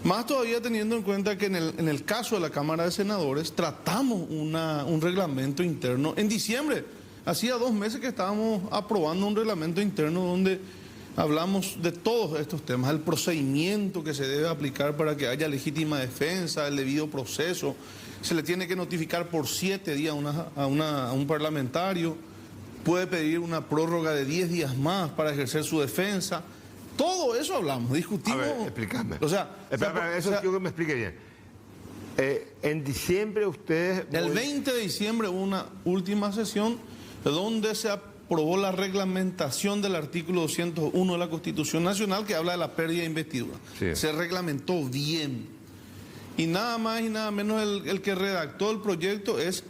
Más todavía teniendo en cuenta que en el caso de la Cámara de Senadores tratamos un reglamento interno en diciembre. Hacía 2 meses que estábamos aprobando un reglamento interno donde hablamos de todos estos temas, el procedimiento que se debe aplicar para que haya legítima defensa, el debido proceso, se le tiene que notificar por 7 días a un parlamentario, puede pedir una prórroga de 10 días más para ejercer su defensa. Todo eso hablamos, discutimos. A ver, explícame. O sea, eso quiero que me explique bien. En diciembre ustedes... El 20 de diciembre hubo una última sesión donde se aprobó la reglamentación del artículo 201 de la Constitución Nacional que habla de la pérdida de investidura. Sí. Se reglamentó bien. Y nada más y nada menos el que redactó el proyecto es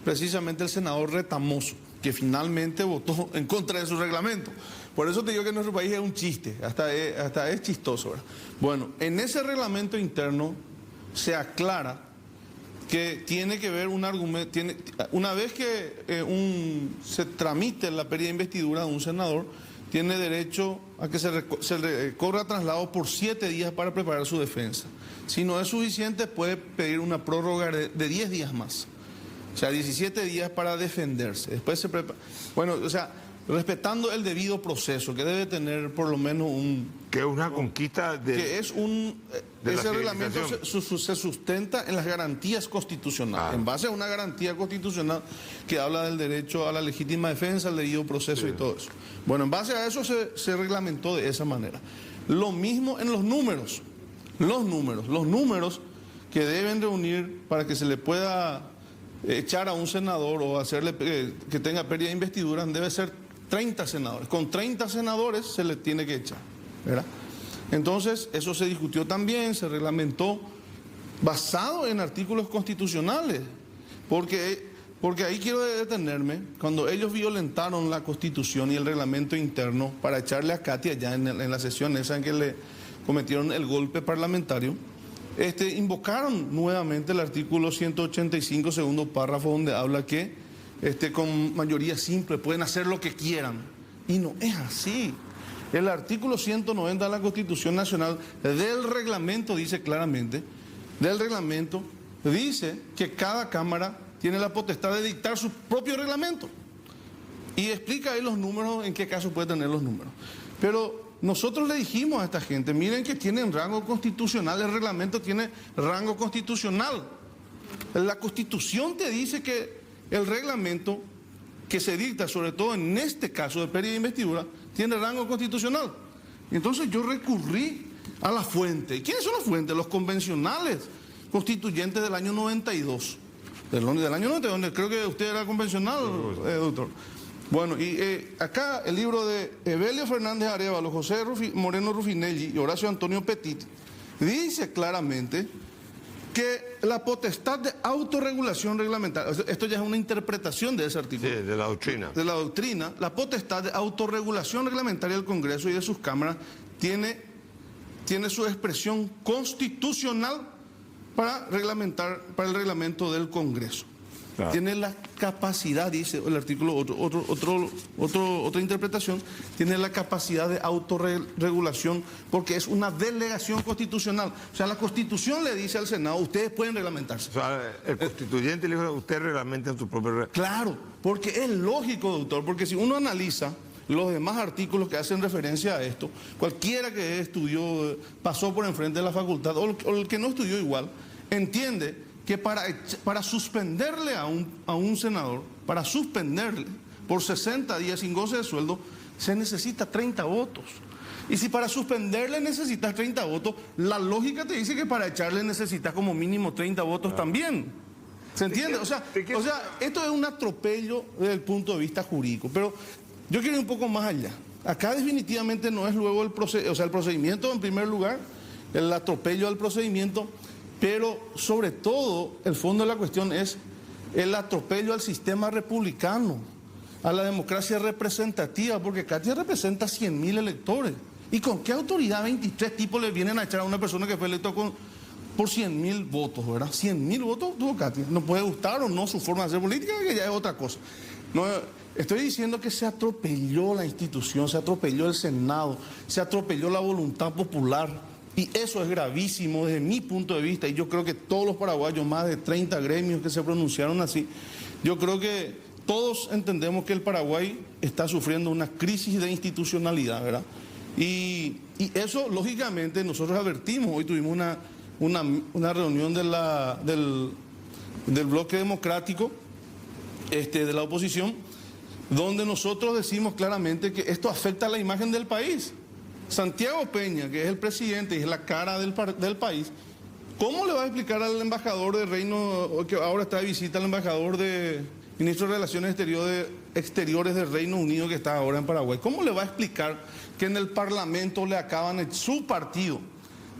precisamente el senador Retamoso, que finalmente votó en contra de su reglamento. Por eso te digo que en nuestro país es un chiste, hasta es chistoso, ¿verdad? Bueno, en ese reglamento interno se aclara que tiene que ver un argumento, una vez que se tramite la pérdida de investidura de un senador, tiene derecho a que se le corra traslado por 7 días para preparar su defensa. Si no es suficiente, puede pedir una prórroga de 10 días más. O sea, 17 días para defenderse. Después se prepara. Bueno, o sea, respetando el debido proceso, que debe tener por lo menos que es una conquista de... Que es ese reglamento se sustenta en las garantías constitucionales, en base a una garantía constitucional que habla del derecho a la legítima defensa, al debido proceso y todo eso. Bueno, en base a eso se reglamentó de esa manera. Lo mismo en los números. Los números que deben reunir para que se le pueda echar a un senador o hacerle que tenga pérdida de investidura, debe ser 30 senadores. Con 30 senadores se le tiene que echar, ¿verdad? Entonces, eso se discutió también, se reglamentó basado en artículos constitucionales, porque porque ahí quiero detenerme, cuando ellos violentaron la Constitución y el reglamento interno para echarle a Katia ya en la sesión esa en que le cometieron el golpe parlamentario, invocaron nuevamente el artículo 185, segundo párrafo, donde habla que con mayoría simple pueden hacer lo que quieran. Y no es así. El artículo 190 de la Constitución Nacional del reglamento dice claramente, dice que cada Cámara tiene la potestad de dictar su propio reglamento. Y explica ahí los números, en qué caso puede tener los números. Pero nosotros le dijimos a esta gente, miren que tienen rango constitucional, el reglamento tiene rango constitucional. La Constitución te dice que el reglamento que se dicta, sobre todo en este caso de pérdida de investidura, tiene rango constitucional. Entonces yo recurrí a la fuente. ¿Y quiénes son las fuentes? Los convencionales constituyentes del año 92. Del año 92, creo que usted era convencional, doctor. Bueno, y acá el libro de Evelio Fernández Arévalo, José Moreno Rufinelli y Horacio Antonio Petit dice claramente que la potestad de autorregulación reglamentaria, esto ya es una interpretación de ese artículo. Sí, de la doctrina. De la doctrina, la potestad de autorregulación reglamentaria del Congreso y de sus cámaras tiene su expresión constitucional para el reglamento del Congreso. Claro. Tiene la capacidad, dice el artículo, otra interpretación, tiene la capacidad de autorregulación porque es una delegación constitucional. O sea, la Constitución le dice al Senado, ustedes pueden reglamentarse. O sea, el constituyente le dice, usted reglamenta en su propio reglamento. Claro, porque es lógico, doctor, porque si uno analiza los demás artículos que hacen referencia a esto, cualquiera que estudió, pasó por enfrente de la facultad, o el que no estudió igual, entiende que para suspenderle a un senador, para suspenderle por 60 días sin goce de sueldo, se necesita 30 votos. Y si para suspenderle necesitas 30 votos, la lógica te dice que para echarle necesitas como mínimo 30 votos también. ¿Se entiende? O sea, esto es un atropello desde el punto de vista jurídico. Pero yo quiero ir un poco más allá. Acá definitivamente no es luego el procedimiento en primer lugar, el atropello al procedimiento, pero sobre todo el fondo de la cuestión es el atropello al sistema republicano, a la democracia representativa, porque Katia representa 100.000 electores. ¿Y con qué autoridad 23 tipos le vienen a echar a una persona que fue electa por 100.000 votos, ¿verdad? 100.000 votos tuvo Katia. No puede gustar o no su forma de hacer política, que ya es otra cosa. No, estoy diciendo que se atropelló la institución, se atropelló el Senado, se atropelló la voluntad popular. Y eso es gravísimo desde mi punto de vista, y yo creo que todos los paraguayos, más de 30 gremios que se pronunciaron así, yo creo que todos entendemos que el Paraguay está sufriendo una crisis de institucionalidad, ¿verdad? Y eso, lógicamente, nosotros advertimos, hoy tuvimos una reunión del bloque democrático, de la oposición, donde nosotros decimos claramente que esto afecta a la imagen del país. Santiago Peña, que es el presidente y es la cara del país, ¿cómo le va a explicar al embajador de Reino, que ahora está de visita, al embajador ministro de Relaciones Exteriores del Reino Unido que está ahora en Paraguay? ¿Cómo le va a explicar que en el Parlamento le acaban su partido,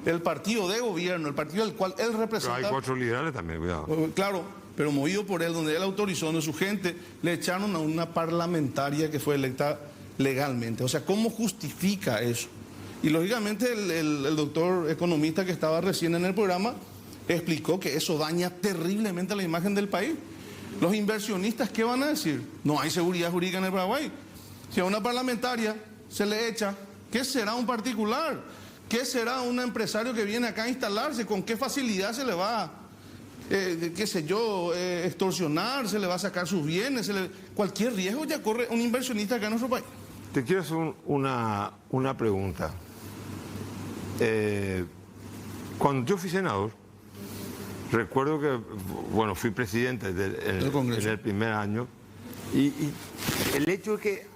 el partido de gobierno, el partido del cual él representa? Pero hay 4 liberales también, cuidado. Claro, pero movido por él, donde él autorizó, donde su gente le echaron a una parlamentaria que fue electa legalmente. O sea, ¿cómo justifica eso? Y lógicamente el doctor economista que estaba recién en el programa explicó que eso daña terriblemente la imagen del país. Los inversionistas, ¿qué van a decir? No hay seguridad jurídica en el Paraguay. Si a una parlamentaria se le echa, ¿qué será un particular? ¿Qué será un empresario que viene acá a instalarse? ¿Con qué facilidad se le va, extorsionar? ¿Se le va a sacar sus bienes? Cualquier riesgo ya corre un inversionista acá en nuestro país. Te quiero hacer una pregunta. Cuando yo fui senador, recuerdo que, bueno, fui presidente en el primer año, y el hecho de que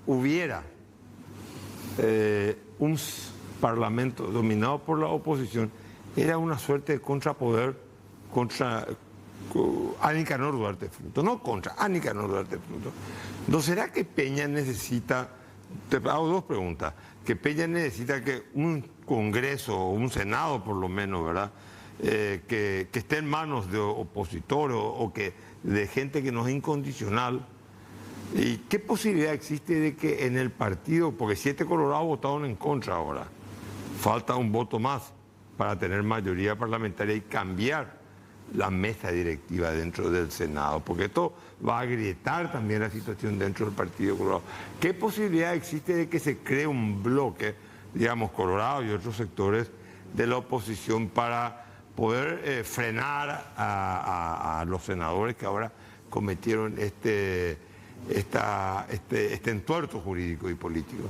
hubiera un parlamento dominado por la oposición era una suerte de contrapoder contra a Nicanor Duarte Fruto, no contra, a Nicanor Duarte Fruto. ¿No será que Peña necesita, te hago 2 preguntas, que Peña necesita que un Congreso o un Senado por lo menos, ¿verdad?, que esté en manos de opositores o que de gente que no es incondicional. ¿Y qué posibilidad existe de que en el partido, porque 7 colorados votaron en contra ahora, falta un voto más para tener mayoría parlamentaria y cambiar la mesa directiva dentro del Senado, porque esto va a agrietar también la situación dentro del Partido Colorado? ¿Qué posibilidad existe de que se cree un bloque, digamos, Colorado y otros sectores de la oposición para poder frenar a los senadores que ahora cometieron este entuerto jurídico y político?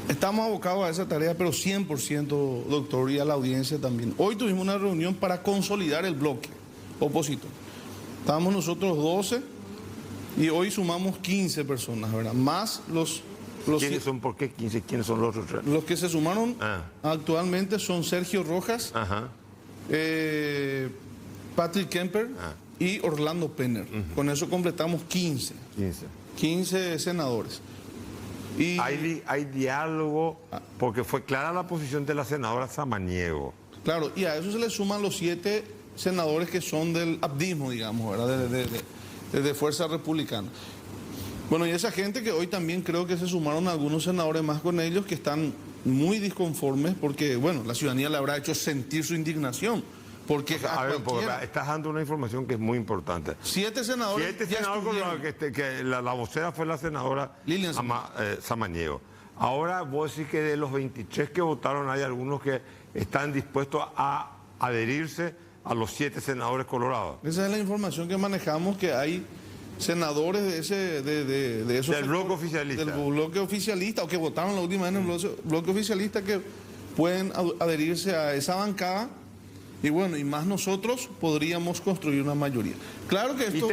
Estamos abocados a esa tarea, pero 100%, doctor, y a la audiencia también. Hoy tuvimos una reunión para consolidar el bloque opositor. Estábamos nosotros 12 y hoy sumamos 15 personas, ¿verdad? Más los ¿Quiénes son? ¿Por qué 15? ¿Quiénes son los otros? Los que se sumaron actualmente son Sergio Rojas, Patrick Kemper y Orlando Penner. Con eso completamos 15 senadores. Y hay diálogo, porque fue clara la posición de la senadora Samaniego. Claro, y a eso se le suman los 7 senadores que son del abdismo, digamos, ¿verdad? De Fuerza Republicana. Bueno, y esa gente que hoy también creo que se sumaron algunos senadores más con ellos que están muy disconformes porque, bueno, la ciudadanía le habrá hecho sentir su indignación. Porque, porque estás dando una información que es muy importante. 7 senadores. 7 senadores que la vocera fue la senadora Lilian Samaniego. Ahora vos decís que de los 23 que votaron hay algunos que están dispuestos a adherirse a los 7 senadores colorados. Esa es la información que manejamos, que hay senadores de esos del bloque oficialista. Del bloque oficialista, o que votaron la última vez en el bloque oficialista, que pueden adherirse a esa bancada. Y bueno, y más nosotros podríamos construir una mayoría. Claro que esto,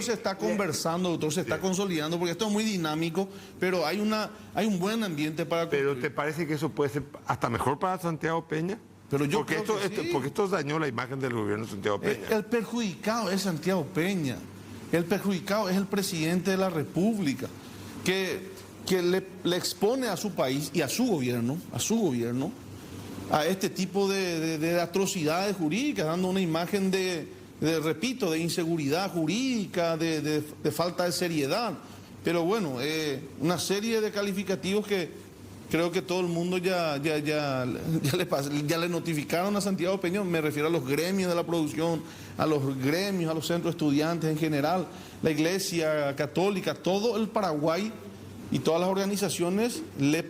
se está conversando, doctor, se está consolidando, porque esto es muy dinámico, pero hay un buen ambiente para construir. ¿Pero te parece que eso puede ser hasta mejor para Santiago Peña? Pero yo porque creo que sí. Porque esto dañó la imagen del gobierno de Santiago Peña. El perjudicado es Santiago Peña. El perjudicado es el presidente de la República, que le expone a su país y a su gobierno, a este tipo de atrocidades jurídicas, dando una imagen repito, de inseguridad jurídica, de falta de seriedad. Pero bueno, una serie de calificativos que creo que todo el mundo ya le notificaron a Santiago Peña. Me refiero a los gremios de la producción, a los gremios, a los centros de estudiantes en general, la Iglesia Católica, todo el Paraguay y todas las organizaciones le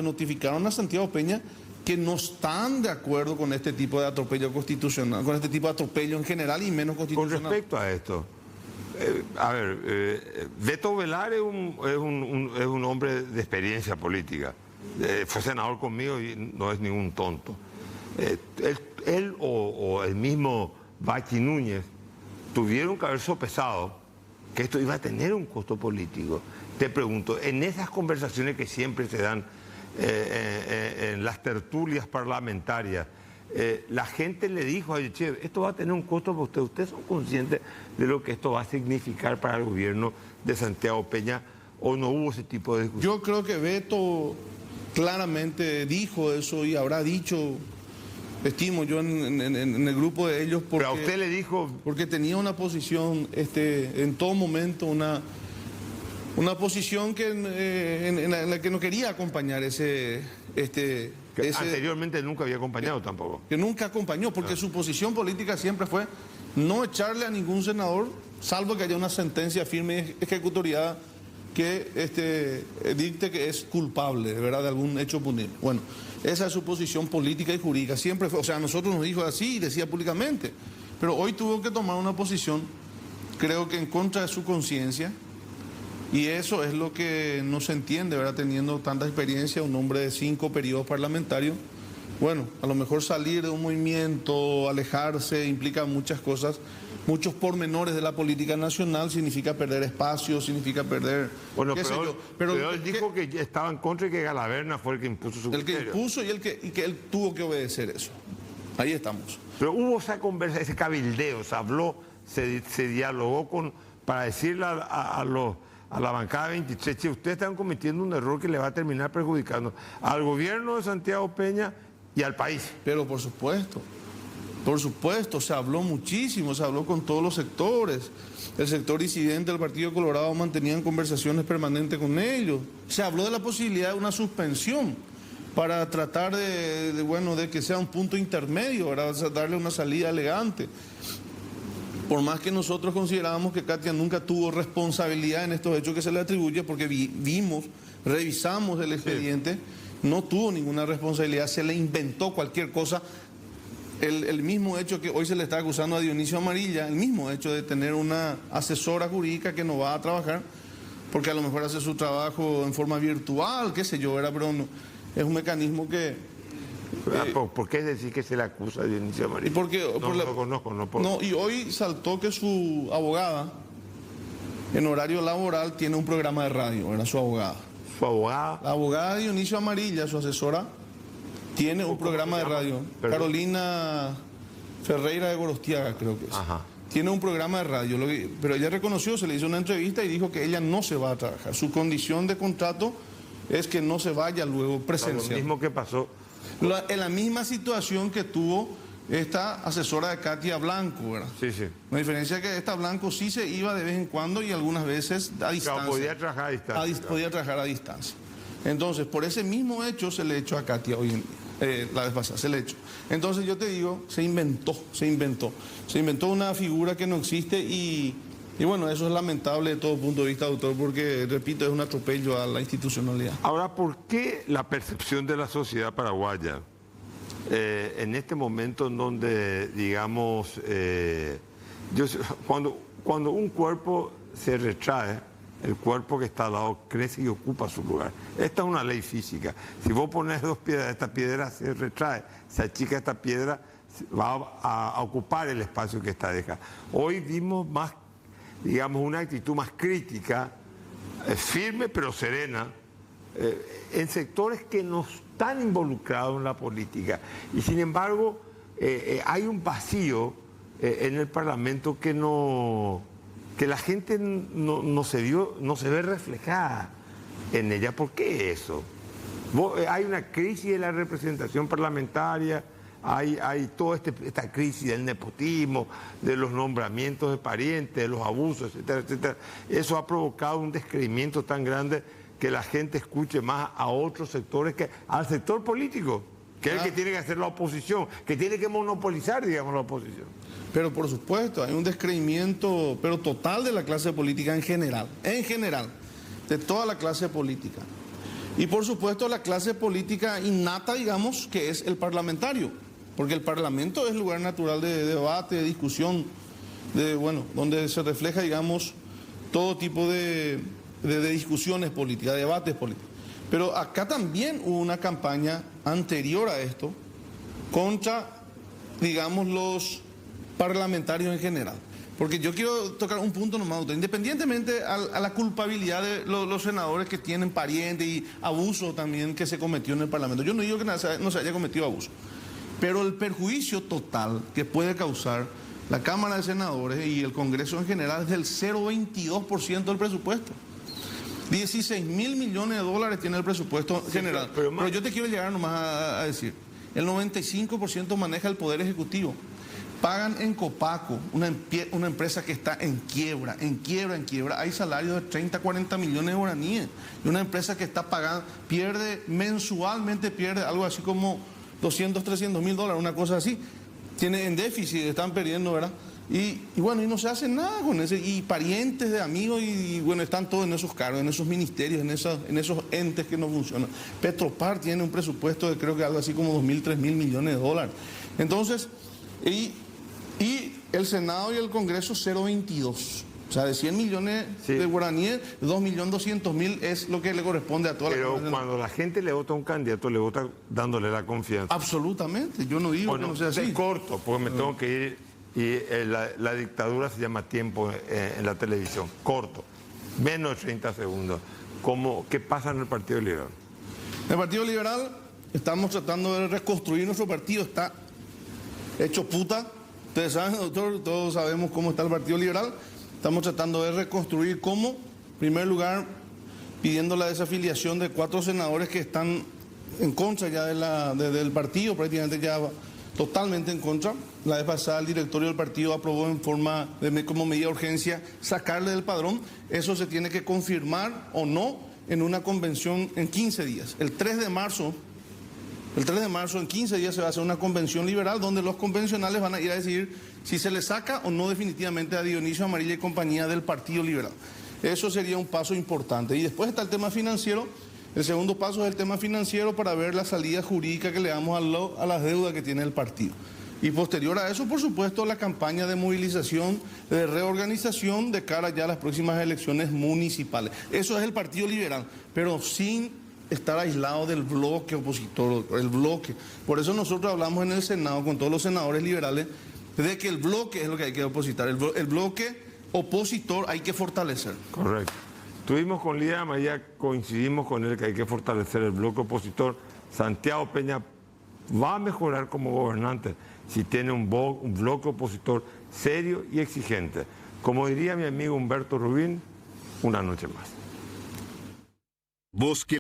notificaron a Santiago Peña que no están de acuerdo con este tipo de atropello constitucional, con este tipo de atropello en general y menos constitucional. Con respecto a esto, Beto Velar es un hombre de experiencia política. Fue senador conmigo y no es ningún tonto. Él o el mismo Baqui Núñez tuvieron que haber sopesado que esto iba a tener un costo político. Te pregunto, en esas conversaciones que siempre se dan en las tertulias parlamentarias, la gente le dijo a Che, esto va a tener un costo para ustedes. ¿Ustedes son conscientes de lo que esto va a significar para el gobierno de Santiago Peña o no hubo ese tipo de discusión? Yo creo que Beto claramente dijo eso y habrá dicho, estimo yo, en el grupo de ellos. Pero a usted le dijo... Porque tenía una posición, en todo momento, una posición en la que no quería acompañar anteriormente nunca había acompañado tampoco. Que nunca acompañó, porque su posición política siempre fue no echarle a ningún senador, salvo que haya una sentencia firme y ejecutoriada que dicte que es culpable, ¿verdad?, de algún hecho punible. Bueno, esa es su posición política y jurídica. Siempre fue, o sea, a nosotros nos dijo así y decía públicamente. Pero hoy tuvo que tomar una posición, creo que en contra de su conciencia. Y eso es lo que no se entiende, ¿verdad? Teniendo tanta experiencia, un hombre de 5 periodos parlamentarios. Bueno, a lo mejor salir de un movimiento, alejarse, implica muchas cosas, muchos pormenores de la política nacional, significa perder espacio, significa perder... Bueno, pero él dijo que estaba en contra y que Galaverna fue el que impuso su criterio. El que impuso y que él tuvo que obedecer eso. Ahí estamos. Pero hubo esa conversa, ese cabildeo, se habló, se dialogó para decirle a la bancada 23, che, ustedes están cometiendo un error que le va a terminar perjudicando al gobierno de Santiago Peña y al país. Pero por supuesto, Por supuesto, se habló muchísimo, se habló con todos los sectores. El sector disidente del Partido Colorado mantenían conversaciones permanentes con ellos. Se habló de la posibilidad de una suspensión para tratar de que sea un punto intermedio, ¿verdad? Darle una salida elegante. Por más que nosotros considerábamos que Katia nunca tuvo responsabilidad en estos hechos que se le atribuye, porque revisamos el expediente, no tuvo ninguna responsabilidad, se le inventó cualquier cosa. El mismo hecho que hoy se le está acusando a Dionisio Amarilla, el mismo hecho de tener una asesora jurídica que no va a trabajar, porque a lo mejor hace su trabajo en forma virtual, qué sé yo, ¿verdad? Pero no, es un mecanismo que... ¿Por qué decir que se le acusa a Dionisio Amarilla? Porque, no lo conozco, no puedo. No, y hoy saltó que su abogada, en horario laboral, tiene un programa de radio, ¿verdad? Su abogada. ¿Su abogada? La abogada de Dionisio Amarilla, su asesora, tiene un programa de radio. Perdón. Carolina Ferreira de Gorostiaga, creo que es. Ajá. Tiene un programa de radio, pero ella reconoció, se le hizo una entrevista y dijo que ella no se va a trabajar. Su condición de contrato es que no se vaya luego presencial. Lo mismo que pasó. En la misma situación que tuvo esta asesora de Katia Blanco, ¿verdad? Sí, sí. La diferencia es que esta Blanco sí se iba de vez en cuando y algunas veces a distancia. Claro, podía trabajar a distancia. Podía trabajar a distancia. Entonces, por ese mismo hecho se le echó a Katia hoy en día. La vez pasada, se le echó. Entonces yo te digo, se inventó una figura que no existe y bueno, eso es lamentable de todo punto de vista, doctor, porque, repito, es un atropello a la institucionalidad. Ahora, ¿por qué la percepción de la sociedad paraguaya en este momento en donde, digamos, cuando un cuerpo se retrae, el cuerpo que está al lado crece y ocupa su lugar? Esta es una ley física. Si vos pones dos piedras, esta piedra se retrae, se achica esta piedra, va a ocupar el espacio que está dejada. Hoy vimos más, digamos, una actitud más crítica, firme pero serena, en sectores que no están involucrados en la política. Y sin embargo, hay un vacío en el Parlamento que la gente no se ve reflejada en ella. ¿Por qué eso? Hay una crisis de la representación parlamentaria, hay toda esta crisis del nepotismo, de los nombramientos de parientes, de los abusos, etcétera, etcétera. Eso ha provocado un descreimiento tan grande que la gente escuche más a otros sectores que al sector político, que es el que tiene que hacer la oposición, que tiene que monopolizar, digamos, la oposición. Pero por supuesto, hay un descreimiento, pero total, de la clase política en general, de toda la clase política. Y por supuesto la clase política innata, digamos, que es el parlamentario, porque el Parlamento es lugar natural de debate, de discusión, donde se refleja, digamos, todo tipo de discusiones políticas, de debates políticos. Pero acá también hubo una campaña anterior a esto contra, digamos, los parlamentarios en general. Porque yo quiero tocar un punto nomás, doctor. Independientemente a la culpabilidad de los senadores que tienen parientes y abuso también que se cometió en el Parlamento. Yo no digo que no se haya cometido abuso, pero el perjuicio total que puede causar la Cámara de Senadores y el Congreso en general es del 0,22% del presupuesto. 16.000 millones de dólares tiene el presupuesto general. Pero yo te quiero llegar nomás a decir, el 95% maneja el Poder Ejecutivo. Pagan en Copaco, una empresa que está en quiebra. Hay salarios de 30, 40 millones de guaraníes. Y una empresa que está pagando, mensualmente pierde algo así como 200, 300 mil dólares, una cosa así. Tiene en déficit, están perdiendo, ¿verdad? Y no se hace nada con eso. Y parientes de amigos, están todos en esos cargos, en esos ministerios, en esos entes que no funcionan. Petropar tiene un presupuesto de creo que algo así como 2.000, 3.000 millones de dólares. Entonces, y el Senado y el Congreso 0,22. O sea, de 100 millones de guaraníes, 2.200.000 es lo que le corresponde a toda la gente. Pero cuando la gente le vota a un candidato, le vota dándole la confianza. Absolutamente, yo no digo que no sea así. Corto, porque me tengo que ir y la dictadura se llama tiempo en la televisión. Corto, menos de 30 segundos. ¿Qué pasa en el Partido Liberal? En el Partido Liberal estamos tratando de reconstruir nuestro partido, está hecho puta. Ustedes saben, doctor, todos sabemos cómo está el Partido Liberal. Estamos tratando de reconstruir cómo, en primer lugar, pidiendo la desafiliación de 4 senadores que están en contra ya del partido, prácticamente ya totalmente en contra. La vez pasada el directorio del partido aprobó como medida de urgencia sacarle del padrón. Eso se tiene que confirmar o no en una convención en 15 días. El 3 de marzo en 15 días se va a hacer una convención liberal donde los convencionales van a ir a decidir si se le saca o no definitivamente a Dionisio Amarilla y compañía del Partido Liberal. Eso sería un paso importante. Y después está el tema financiero. El segundo paso es el tema financiero para ver la salida jurídica que le damos a las deudas que tiene el partido. Y posterior a eso, por supuesto, la campaña de movilización, de reorganización de cara ya a las próximas elecciones municipales. Eso es el Partido Liberal, pero sin estar aislado del bloque opositor, el bloque. Por eso nosotros hablamos en el Senado con todos los senadores liberales de que el bloque es lo que hay que opositar. El bloque opositor hay que fortalecer. Correcto. Estuvimos con Lidia Amaya, coincidimos con él que hay que fortalecer el bloque opositor. Santiago Peña va a mejorar como gobernante si tiene un bloque opositor serio y exigente. Como diría mi amigo Humberto Rubín, una noche más. Bosque